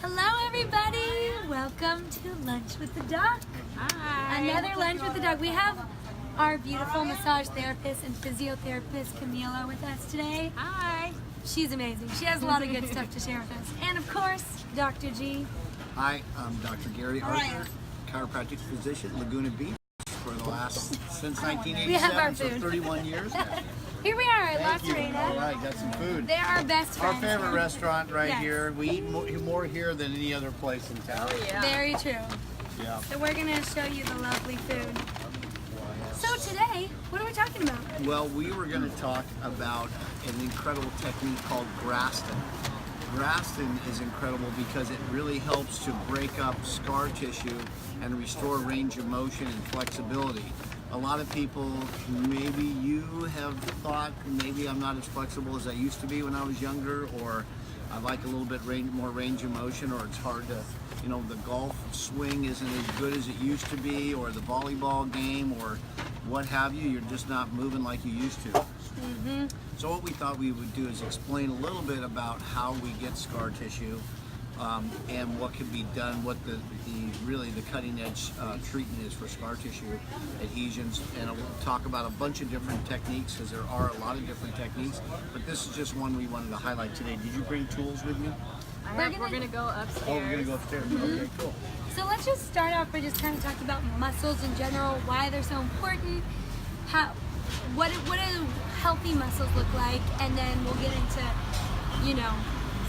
Hello everybody! Welcome to Lunch with the Doc. Hi. Another Lunch with the Doc. We have our beautiful massage therapist and physiotherapist Camila with us today. Hi. She's amazing. She has a lot of good stuff to share with us. And of course, Dr. G. Hi, I'm Dr. Gary Arthur, chiropractic physician, Laguna Beach for the last, since 1987, We have our so food. 31 years now. Here we are at La Thank you. Serena. All right, got some food. They're our best Our friends. favorite restaurant right Yes. here. We eat more here than any other place in town. Oh yeah. Very true. Yeah. So we're going to show you the lovely food. So today, what are we talking about? Well, we were going to talk about an incredible technique called Graston. Graston is incredible because it really helps to break up scar tissue and restore range of motion and flexibility. A lot of people, maybe you have thought, maybe I'm not as flexible as I used to be when I was younger, or I like a little bit more range of motion, or it's hard to, the golf swing isn't as good as it used to be, or the volleyball game, or what have you, you're just not moving like you used to. So what we thought we would do is explain a little bit about how we get scar tissue and what can be done, what the really the cutting edge treatment is for scar tissue adhesions, and we'll talk about a bunch of different techniques because there are a lot of different techniques, but this is just one we wanted to highlight today. Did you bring tools with you? We're gonna go upstairs. Oh, we're gonna go upstairs. Okay, cool. So let's just start off by just kind of talking about muscles in general, why they're so important, what do healthy muscles look like, and then we'll get into,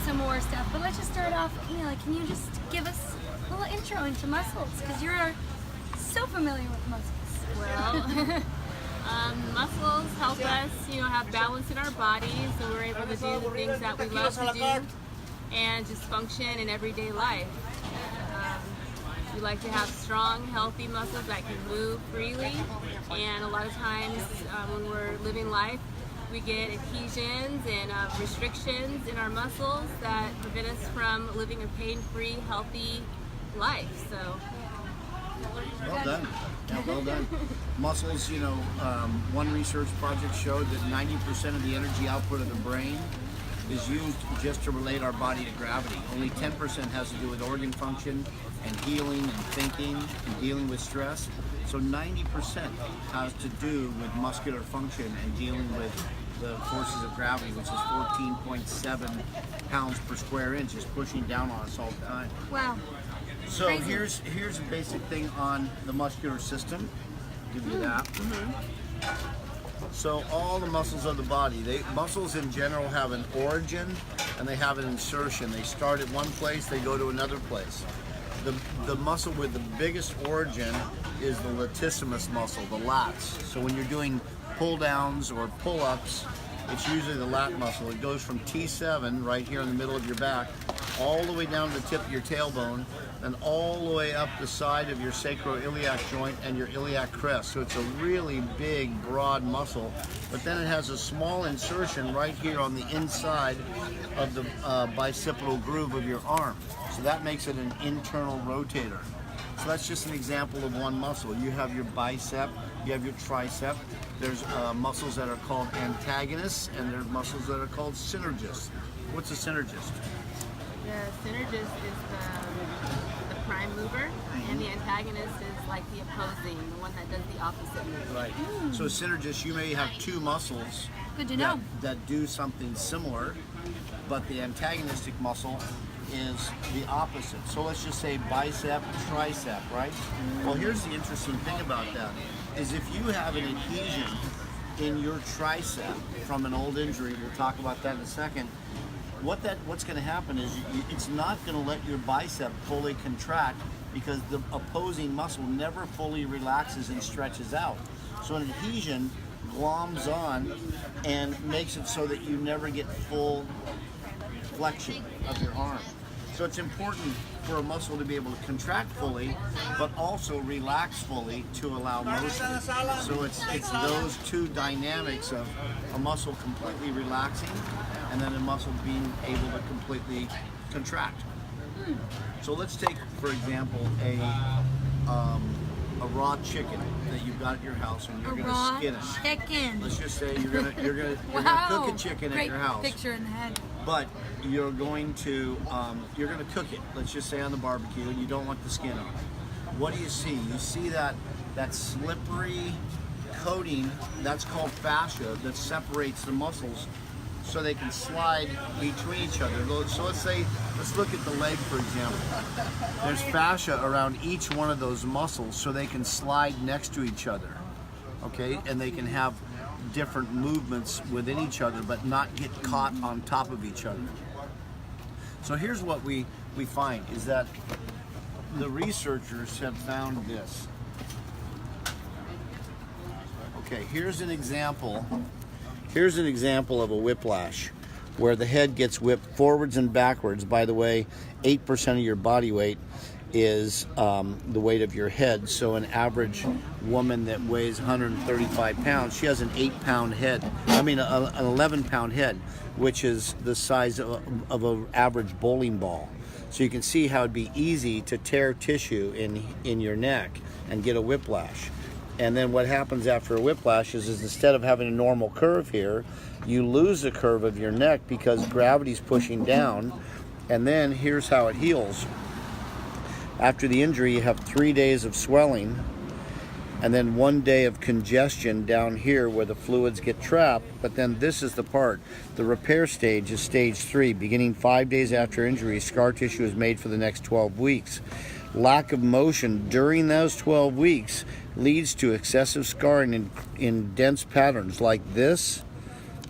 some more stuff. But let's just start off, can you just give us a little intro into muscles? Because you're so familiar with muscles. Well, muscles help us, have balance in our body, so we're able to do the things that we love to do and just function in everyday life. We like to have strong, healthy muscles that can move freely, and a lot of times when we're living life, we get adhesions and restrictions in our muscles that prevent us from living a pain-free, healthy life. So, Well done. Yeah, well done. Muscles, one research project showed that 90% of the energy output of the brain is used just to relate our body to gravity. Only 10% has to do with organ function and healing and thinking and dealing with stress. So 90% has to do with muscular function and dealing with the forces of gravity, which is 14.7 pounds per square inch, is pushing down on us all the time. Wow. So Crazy. here's a basic thing on the muscular system. Give you that. So all the muscles of the body, muscles in general have an origin and they have an insertion. They start at one place, they go to another place. The muscle with the biggest origin is the latissimus muscle, the lats. So when you're doing pull downs or pull ups, it's usually the lat muscle. It goes from T7 right here in the middle of your back all the way down to the tip of your tailbone and all the way up the side of your sacroiliac joint and your iliac crest. So it's a really big, broad muscle, but then it has a small insertion right here on the inside of the bicipital groove of your arm. So that makes it an internal rotator. So that's just an example of one muscle. You have your bicep, you have your tricep. There's muscles that are called antagonists, and there's muscles that are called synergists. What's a synergist? the synergist is the prime mover, and the antagonist is like the opposing, the one that does the opposite move. Right. So synergist, you may have two muscles Good to know. that do something similar, but the antagonistic muscle is the opposite. So let's just say bicep, tricep, right? Well, here's the interesting thing about that, is if you have an adhesion in your tricep from an old injury, we'll talk about that in a second, what's going to happen is it's not going to let your bicep fully contract because the opposing muscle never fully relaxes and stretches out. So an adhesion gloms on and makes it so that you never get full flexion of your arm. So it's important for a muscle to be able to contract fully, but also relax fully to allow motion. So it's those two dynamics of a muscle completely relaxing and then a muscle being able to completely contract. So let's take, for example, a raw chicken that you've got at your house and you're going to skin it. Chicken. Let's just say you're gonna Wow. cook a chicken at your house. Picture in the head. But you're going to cook it. Let's just say on the barbecue, and you don't want the skin on it. What do you see? You see that slippery coating. That's called fascia that separates the muscles, so they can slide between each other. So let's look at the leg, for example. There's fascia around each one of those muscles, so they can slide next to each other. Okay, and they can have different movements within each other, but not get caught on top of each other. So here's what we find is that the researchers have found this. Okay, here's an example. Here's an example of a whiplash where the head gets whipped forwards and backwards. By the way, 8% of your body weight is the weight of your head. So an average woman that weighs 135 pounds, she has an 8-pound head. I mean, an 11-pound head, which is the size of an average bowling ball. So you can see how it'd be easy to tear tissue in your neck and get a whiplash. And then what happens after a whiplash is instead of having a normal curve here, you lose the curve of your neck because gravity's pushing down. And then here's how it heals. After the injury, you have 3 days of swelling and then 1 day of congestion down here where the fluids get trapped. But then this is the part. The repair stage is stage 3. Beginning 5 days after injury, scar tissue is made for the next 12 weeks. Lack of motion during those 12 weeks leads to excessive scarring in dense patterns like this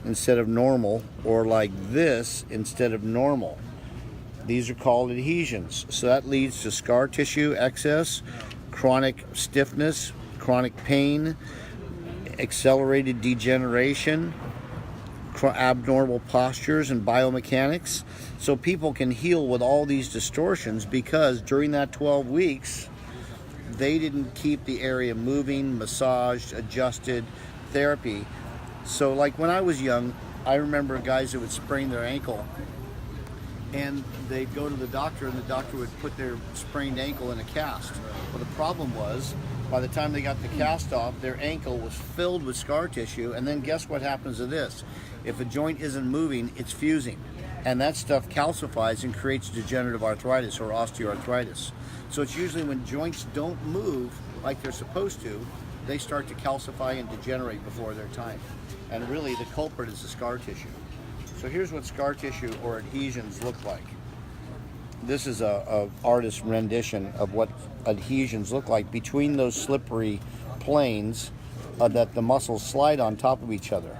instead of normal, or like this instead of normal. These are called adhesions. So that leads to scar tissue excess, chronic stiffness, chronic pain, accelerated degeneration, abnormal postures and biomechanics. So people can heal with all these distortions because during that 12 weeks, they didn't keep the area moving, massaged, adjusted, therapy. So like when I was young, I remember guys that would sprain their ankle and they'd go to the doctor and the doctor would put their sprained ankle in a cast. Well, the problem was by the time they got the cast off, their ankle was filled with scar tissue. And then guess what happens to this? If a joint isn't moving, it's fusing. And that stuff calcifies and creates degenerative arthritis or osteoarthritis. So it's usually when joints don't move like they're supposed to, they start to calcify and degenerate before their time. And really the culprit is the scar tissue. So here's what scar tissue or adhesions look like. This is a artist's rendition of what adhesions look like between those slippery planes that the muscles slide on top of each other.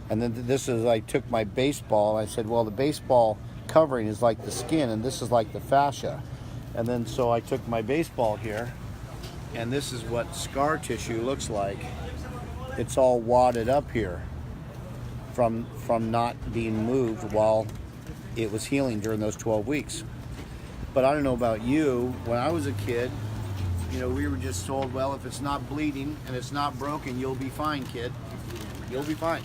And then this is, I took my baseball and I said, well, the baseball covering is like the skin and this is like the fascia. And then so I took my baseball here and this is what scar tissue looks like. It's all wadded up here from not being moved while it was healing during those 12 weeks. But I don't know about you, when I was a kid, you know, we were just told, well, if it's not bleeding and it's not broken, you'll be fine, kid. You'll be fine.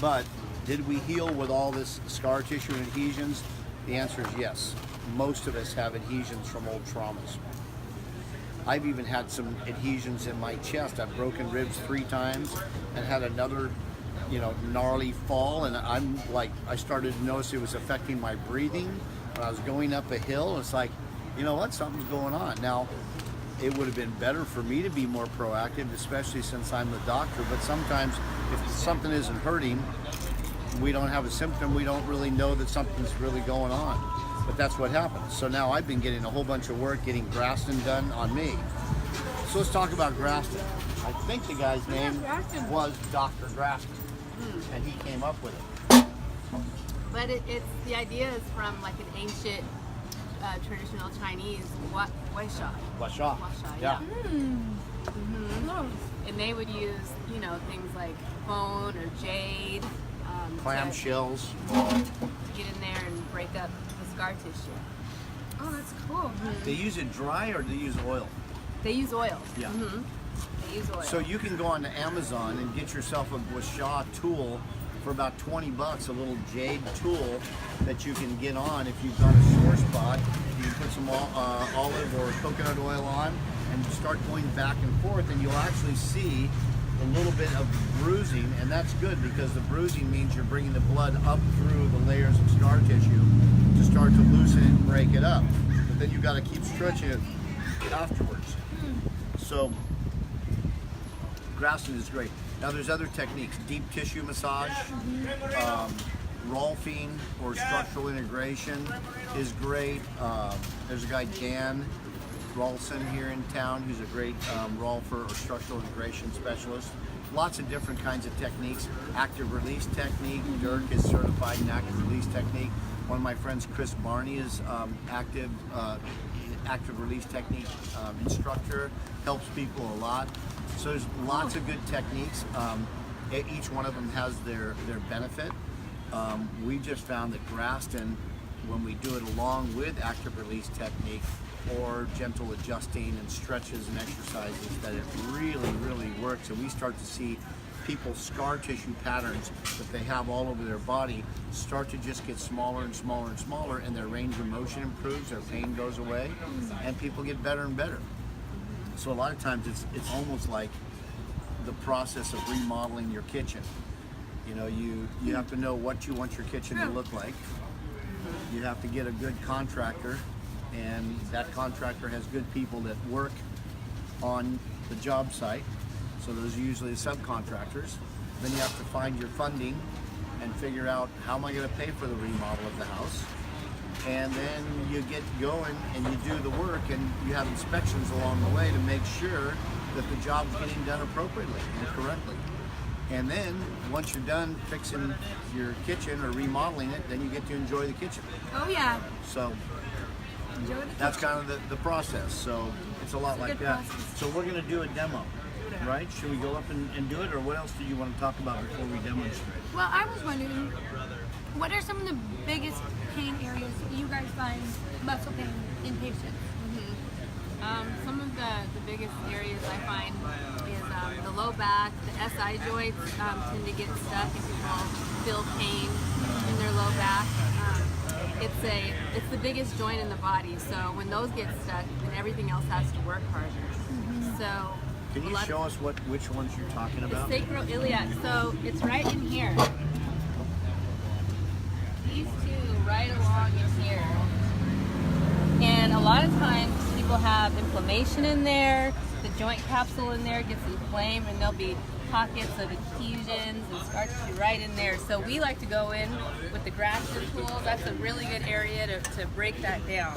But did we heal with all this scar tissue and adhesions? The answer is yes. Most of us have adhesions from old traumas. I've even had some adhesions in my chest. I've broken ribs 3 times and had another, you know, gnarly fall, and I started to notice it was affecting my breathing. When I was going up a hill, it's like, you know what, something's going on. Now, it would have been better for me to be more proactive, especially since I'm the doctor, but sometimes if something isn't hurting, we don't have a symptom, we don't really know that something's really going on. But that's what happens. So now I've been getting a whole bunch of work getting Graston done on me. So let's talk about Graston. I think the guy's name was Dr. Graston, and he came up with it. But it's the idea is from like an ancient traditional Chinese Huaisha. Huaisha. Yeah. Oh. And they would use, you know, things like bone or jade, Clamshells. to get in there and break up the scar tissue. Oh, that's cool. They use it dry or do they use oil? They use oil. Yeah. They use oil. So you can go on to Amazon and get yourself a Huaisha tool for about 20 bucks, a little jade tool that you can get on if you've got a sore spot. You can put some olive or coconut oil on and start going back and forth, and you'll actually see a little bit of bruising, and that's good because the bruising means you're bringing the blood up through the layers of scar tissue to start to loosen it and break it up. But then you've got to keep stretching it afterwards. So Graston is great. Now there's other techniques: deep tissue massage, Rolfing or structural integration is great. There's a guy, Dan Rolfson, here in town, who's a great Rolfer or structural integration specialist. Lots of different kinds of techniques. Active release technique. Dirk is certified in active release technique. One of my friends, Chris Barney, is active release technique instructor. Helps people a lot. So there's lots of good techniques. Each one of them has their benefit. We just found that Graston, when we do it along with active release technique or gentle adjusting and stretches and exercises, that it really, really works. And we start to see people's scar tissue patterns that they have all over their body start to just get smaller and smaller and smaller, and their range of motion improves, their pain goes away, and people get better and better. So a lot of times it's almost like the process of remodeling your kitchen. You know, you have to know what you want your kitchen to look like. You have to get a good contractor, and that contractor has good people that work on the job site. So those are usually the subcontractors. Then you have to find your funding and figure out, how am I going to pay for the remodel of the house? And then you get going and you do the work, and you have inspections along the way to make sure that the job's getting done appropriately and correctly. And then once you're done fixing your kitchen or remodeling it, then you get to enjoy the kitchen. Oh yeah. So Enjoy the that's kitchen. kind of the process. So it's a lot like good that. process. So we're going to do a demo, right? Should we go up and do it, or what else do you want to talk about before we demonstrate? Well, I was wondering, what are some of the biggest pain areas you guys find muscle pain in patients? Some of the biggest areas I find is the low back, the SI joints tend to get stuck, and people feel pain in their low back. It's the biggest joint in the body, so when those get stuck, then everything else has to work harder. So Can you show us which ones you're talking the about? sacroiliac, so it's right in here. These two right along in here. And a lot of times people have inflammation in there, the joint capsule in there gets inflamed, and there'll be pockets of adhesions and scar tissue right in there. So we like to go in with the Graston tools. That's a really good area to break that down.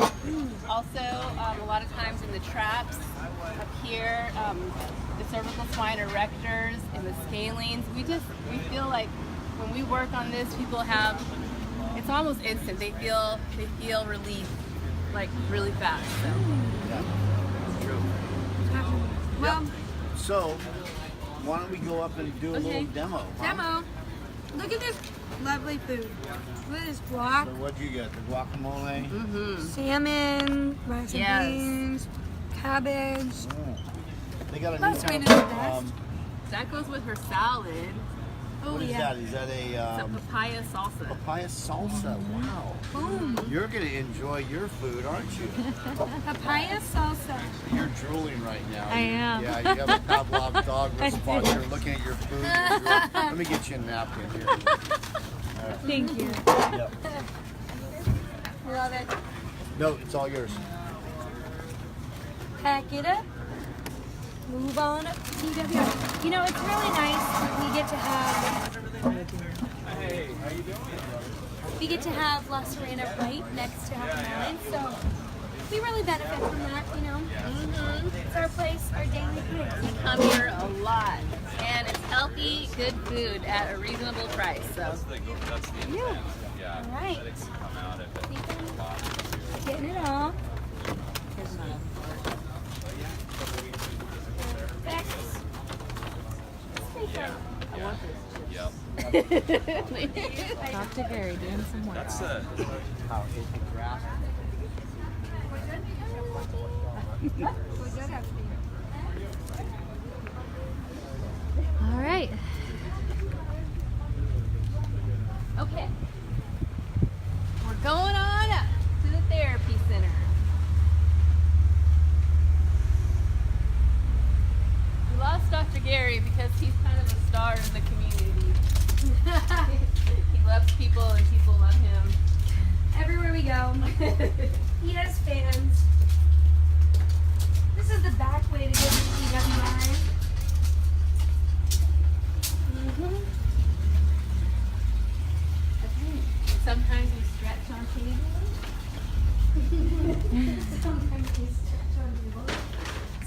Also, a lot of times in the traps up here, the cervical spine erectors and the scalenes, we feel like when we work on this, people have, it's almost instant. They feel relief like really fast. So. Yeah, it's true. Well, So why don't we go up and do a little demo? Huh? demo. Look at this lovely food. Look at this guac, So what'd you get? The guacamole? salmon, rice and Yes. beans, cabbage. They got a That's new right in the best. That goes with her salad. Oh what is yeah. that? Is that It's a a papaya salsa. papaya salsa? Wow. Boom. You're gonna enjoy your food, aren't you? Papaya salsa. You're drooling right now. I am. Yeah, you have a Pavlov dog response. You're looking at your food. You're drooling. Let me get you a napkin here. Thank you. Yep. Love it. No, it's all yours. Pack it up. Move on up to TWR. You know, it's really nice. We get to have La Serena right next to Happy so we really benefit from that, you know. It's our place, our daily food. We come here a lot, and it's healthy, good food at a reasonable price. So Yeah. All right. Getting it all. talk to Gary doing some work. That's How is the grass? All right.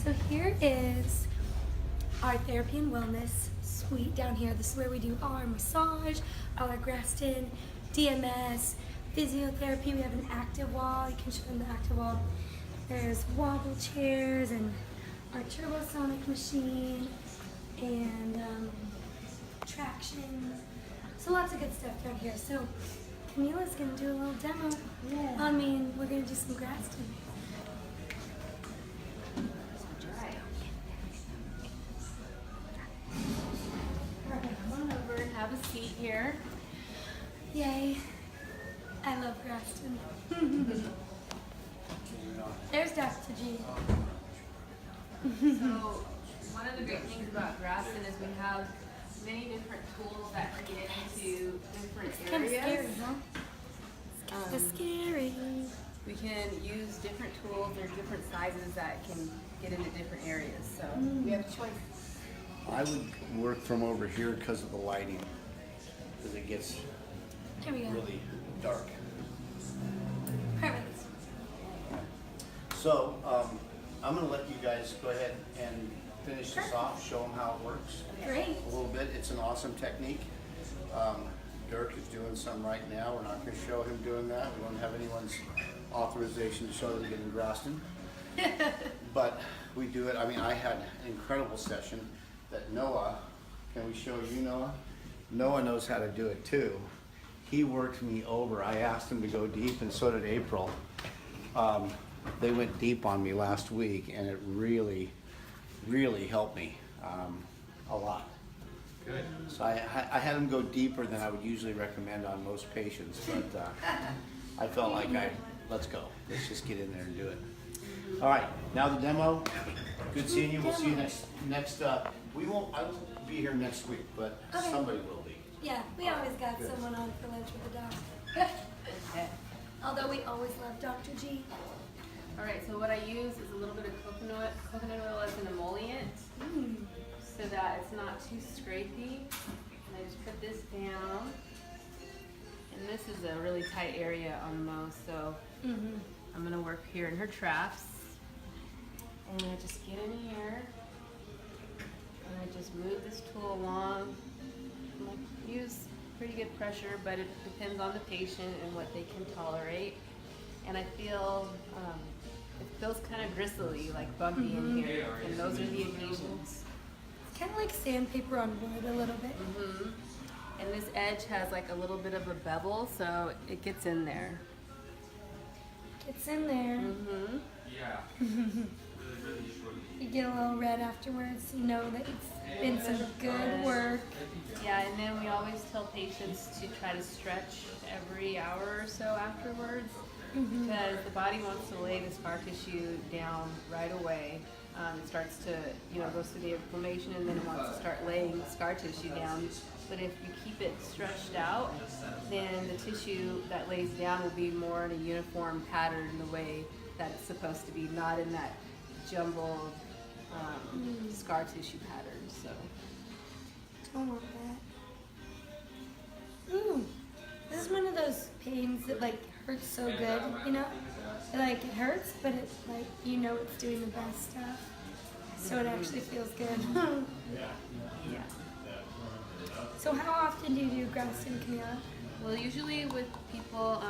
So here is our therapy and wellness suite down here. This is where we do all our massage, all our Graston, DMS, physiotherapy. We have an active wall. You can show them the active wall. There's wobble chairs and our turbosonic machine and traction. So lots of good stuff down here. So Camila's gonna do a little demo. Yeah. I mean, we're gonna do some Graston. Come on over and have a seat here. Yay. I love Graston. There's Dr. G. So one of the great things about Graston is we have many different tools that can get into different Kind of scary, areas. huh? It's scary. We can use different tools or different sizes that can get into different areas. So we have a choice. I would work from over here because of the lighting, because it gets Here we go. really dark. Perfect. So I'm going to let you guys go ahead and finish this off, show them how it works Great. a little bit. It's an awesome technique. Dirk is doing some right now. We're not going to show him doing that. We don't have anyone's authorization to show them getting Graston. But we do it. I mean, I had an incredible session that Noah, can we show you Noah? Noah knows how to do it too. He worked me over. I asked him to go deep and so did April. They went deep on me last week and it really, really helped me a lot. Good. So I had him go deeper than I would usually recommend on most patients, but I felt like let's go. Let's just get in there and do it. All right, now the demo. Good seeing you. We'll see you next. I won't be here next week, but Okay. somebody will be. Yeah, we always got someone on for lunch with the doc. Although we always love Dr. G. All right, so what I use is a little bit of coconut oil as an emollient so that it's not too scrapey. And I just put this down. And this is a really tight area on Mo, so I'm gonna work here in her traps. And I just get in here and I just move this tool along. And I use pretty good pressure, but it depends on the patient and what they can tolerate. And I feel, it feels kind of gristly, like bumpy in here, and those are the adhesions. It's kind of like sandpaper on wood a little bit. And this edge has like a little bit of a bevel, so it gets in there. It's in there. Yeah. You get a little red afterwards. You know that it's been some good work. Yeah, and then we always tell patients to try to stretch every hour or so afterwards, because the body wants to lay the scar tissue down right away. It starts to, goes through the inflammation and then it wants to start laying scar tissue down. But if you keep it stretched out, then the tissue that lays down will be more in a uniform pattern the way that it's supposed to be, not in that jumbled scar tissue pattern. So. Don't want that. Ooh, this is one of those pains that like hurts so good, you know? It hurts, but it it's doing the best stuff. So it actually feels good. Yeah. So how often do you do Graston, Camila? Well, usually with people,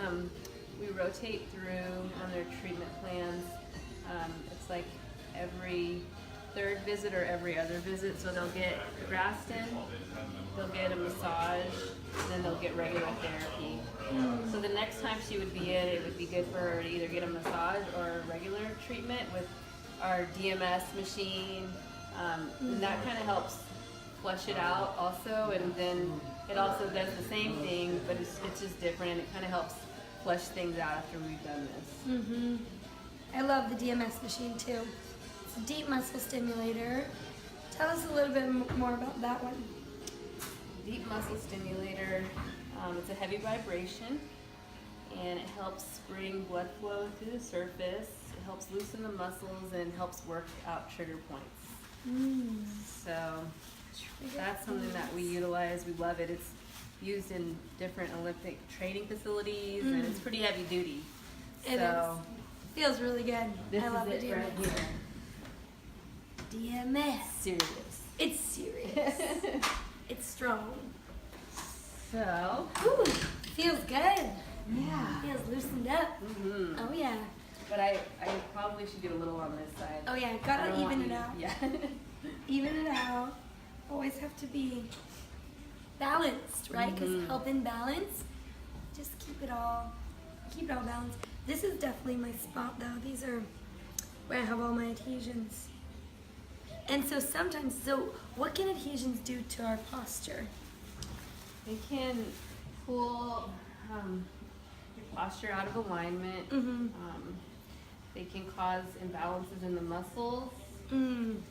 we rotate through on their treatment plans. It's like every third visit or every other visit. So they'll get Graston, they'll get a massage, and then they'll get regular therapy. So the next time she would be in, it would be good for her to either get a massage or a regular treatment with our DMS machine. And that kind of helps flush it out also, and then it also does the same thing, but it's just different, and it kind of helps flush things out after we've done this. I love the DMS machine too. It's a deep muscle stimulator. Tell us a little bit more about that one. Deep muscle stimulator, it's a heavy vibration, and it helps bring blood flow through the surface. It helps loosen the muscles and helps work out trigger points. So that's something that we utilize. We love it. It's used in different Olympic training facilities, and it's pretty heavy duty. It is. Feels really good. This I love is the it right DMS. here. DMS. Serious. It's serious. It's strong. So, Ooh, feels good. yeah. Feels loosened up. Oh yeah. But I probably should do a little on this side. Oh yeah, I gotta don't want even it you- out. Yeah. Even it out. Always have to be balanced, right? Because helping balance, just keep it all balanced. This is definitely my spot though. These are where I have all my adhesions. And so sometimes, what can adhesions do to our posture? They can pull your posture out of alignment. They can cause imbalances in the muscles. When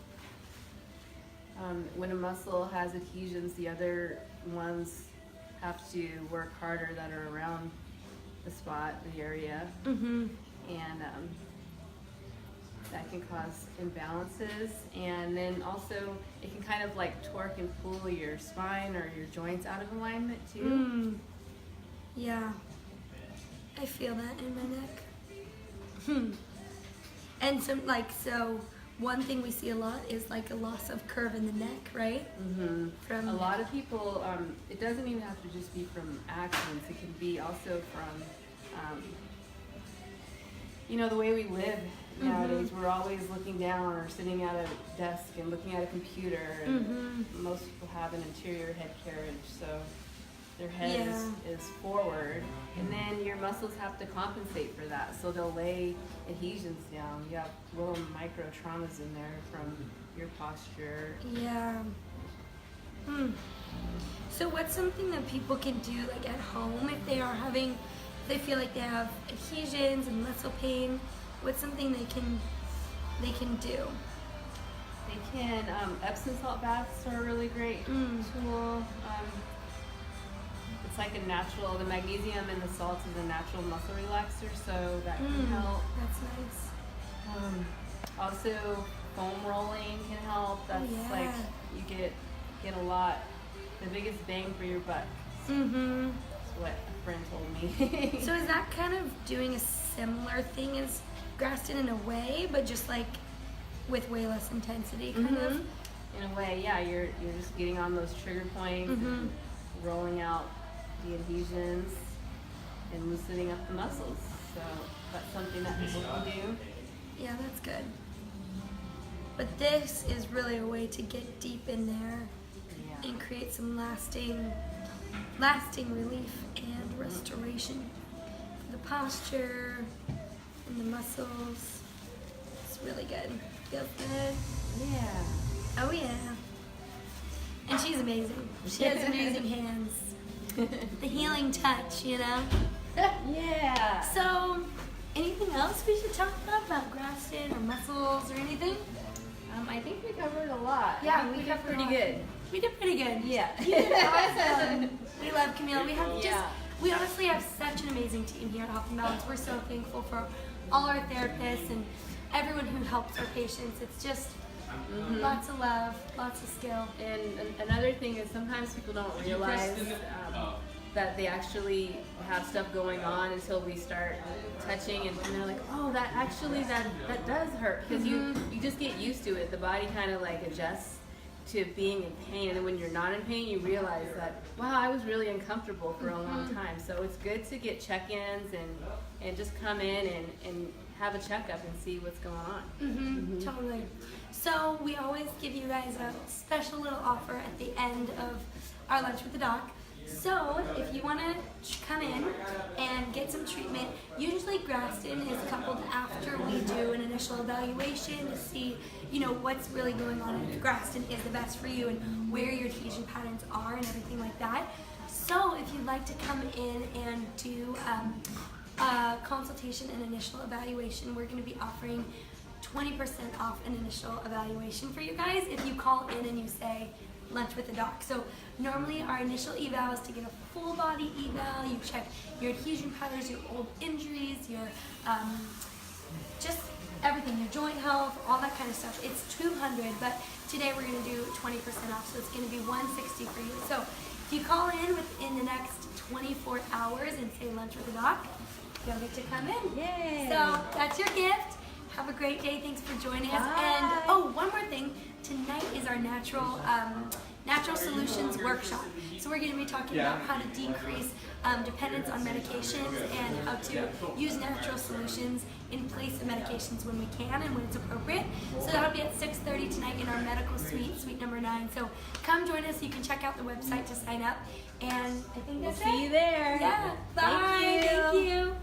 a muscle has adhesions, the other ones have to work harder that are around the spot, the area, and that can cause imbalances. And then also it can kind of like torque and pull your spine or your joints out of alignment too. Yeah, I feel that in my neck. And so one thing we see a lot is like a loss of curve in the neck, right? From A lot of people, it doesn't even have to just be from accidents. It can be also from, the way we live nowadays. We're always looking down or sitting at a desk and looking at a computer. And most people have an anterior head carriage, so their head is forward. And then your muscles have to compensate for that. So they'll lay adhesions down. You have little micro traumas in there from your posture. Yeah. So what's something that people can do like at home if they feel like they have adhesions and muscle pain? What's something they can do? They can, Epsom salt baths are a really great tool. It's like a natural, the magnesium in the salts is a natural muscle relaxer, so that can help. That's nice. Also, foam rolling can help. That's like, you get a lot, the biggest bang for your buck. That's what a friend told me. So is that kind of doing a similar thing as Graston in a way, but just like with way less intensity, kind of? In a way, yeah, you're just getting on those trigger points and rolling out the adhesions and loosening up the muscles. So that's something that people can do. Yeah, that's good. But this is really a way to get deep in there and create some lasting relief and restoration for the posture and the muscles. It's really good. Feels good. Yeah. Oh yeah. And she's amazing. She has amazing hands. The healing touch, Yeah. So, anything else we should talk about Graston or muscles or anything? I think we covered a lot. Yeah, we we did covered pretty a lot. good. We did pretty good. Yeah. You did awesome. We love Camille. Yeah. We honestly have such an amazing team here at Health and Balance. We're so thankful for all our therapists and everyone who helps our patients. It's just lots of love, lots of skill. And another thing is sometimes people don't realize that they actually have stuff going on until we start touching, and they're like, oh, that does hurt, because you just get used to it. The body kind of like adjusts to being in pain, and then when you're not in pain, you realize that, wow, I was really uncomfortable for a long time. So it's good to get check-ins and just come in and have a checkup and see what's going on. Totally. So we always give you guys a special little offer at the end of our Lunch with the Doc. So if you want to come in and get some treatment, usually Graston is coupled after we do an initial evaluation to see, what's really going on and if Graston is the best for you and where your adhesion patterns are and everything like that. So if you'd like to come in and do a consultation and initial evaluation, we're going to be offering 20% off an initial evaluation for you guys if you call in and you say Lunch with the Doc. So normally our initial eval is to get a full body eval. You check your adhesion patterns, your old injuries, your just everything, your joint health, all that kind of stuff. It's $200, but today we're going to do 20% off, so it's going to be $160 for you. So if you call in within the next 24 hours and say Lunch with the Doc, you'll get to come in. Yay. So that's your gift. Have a great day. Thanks for joining us. Bye. And oh, one more thing. Tonight is our natural solutions workshop. So we're going to be talking about how to decrease dependence on medications and how to use natural solutions in place of medications when we can and when it's appropriate. So that'll be at 6:30 tonight in our medical suite, suite number 9. So come join us. You can check out the website to sign up. And I think that's it. See you there. Yeah. Bye. Thank you.